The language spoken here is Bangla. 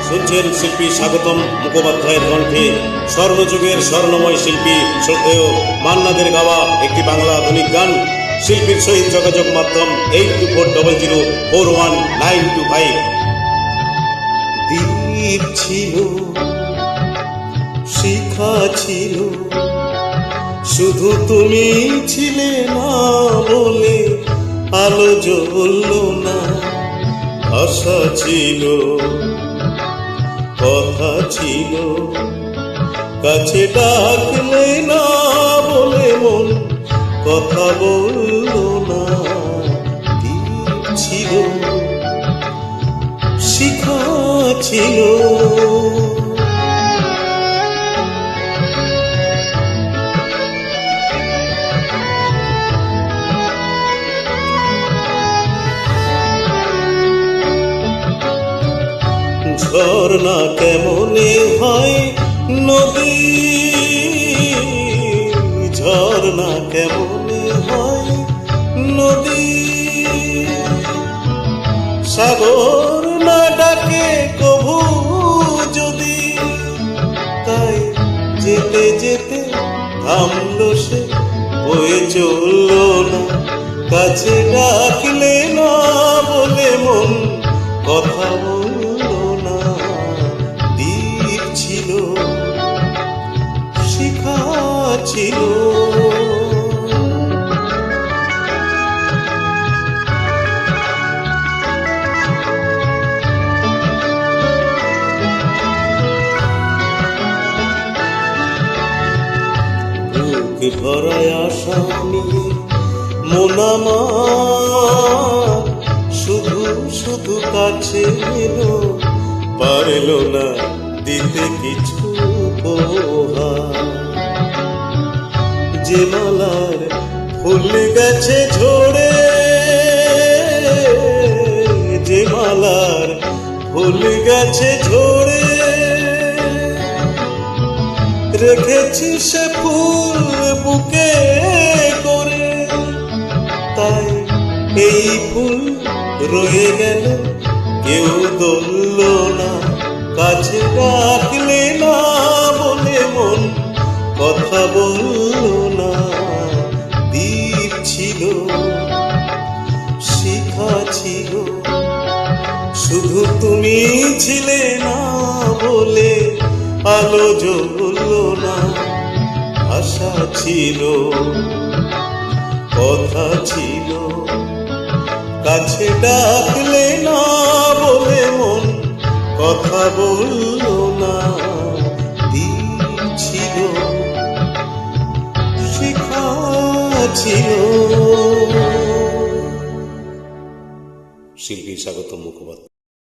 শুনছেন শিল্পী স্বাগতম মুখোপাধ্যায়ের কণ্ঠে স্বর্ণযুগের স্বর্ণময় শিল্পী শ্রদ্ধেয় মান্নাদের গাওয়া একটি বাংলা আধুনিক গান। শিল্পীর সহিত যোগাযোগ মাধ্যম 8240041925। দ্বীপ ছিল, শিখা ছিল, শুধু তুমি ছিলে না বলে আলো জ্বলল না। আশা ছিল, কথা ছিল, কাছে ডাকলে না বলে মন কথা বলল না। দ্বীপ ছিল, শিখা ছিল, ঝর্ণা কেমনে হয় নদী, ঝর্ণা কেমনে হয় নদী, সাগর না ডাকে কভু যদি, তাই যেতে যেতে থামলো সে, বয়ে চলল না। কাছে ডাকলে না বলে মন কথা বলল না। দ্বীপ ছিল, শিখা ছিল, বুক ভরায় আশা নিয়ে মন আমার শুধু শুধু কাছে এলো, পারল না দিতে কিছু উপহার। যে মালার ফুল গেছে ঝরে, যে মালার ফুল গেছে ঝরে, রেখেছি সে ফুল বুকে করে, তাই এই ফুল রয়ে গেল, কেউ ধরল না। কাছে ডাকলে না বলে মন কথা বলল না। দ্বীপ ছিল, শিখা ছিল, শুধু তুমি ছিলে না বলে আলো জ্বলল না। আশা ছিল, কথা ছিল, কাছে ডাকলে না বলে মন কথা বলল না। দ্বীপ ছিল, শিখা ছিল। শিল্পী স্বাগতম মুখোপাধ্যায়।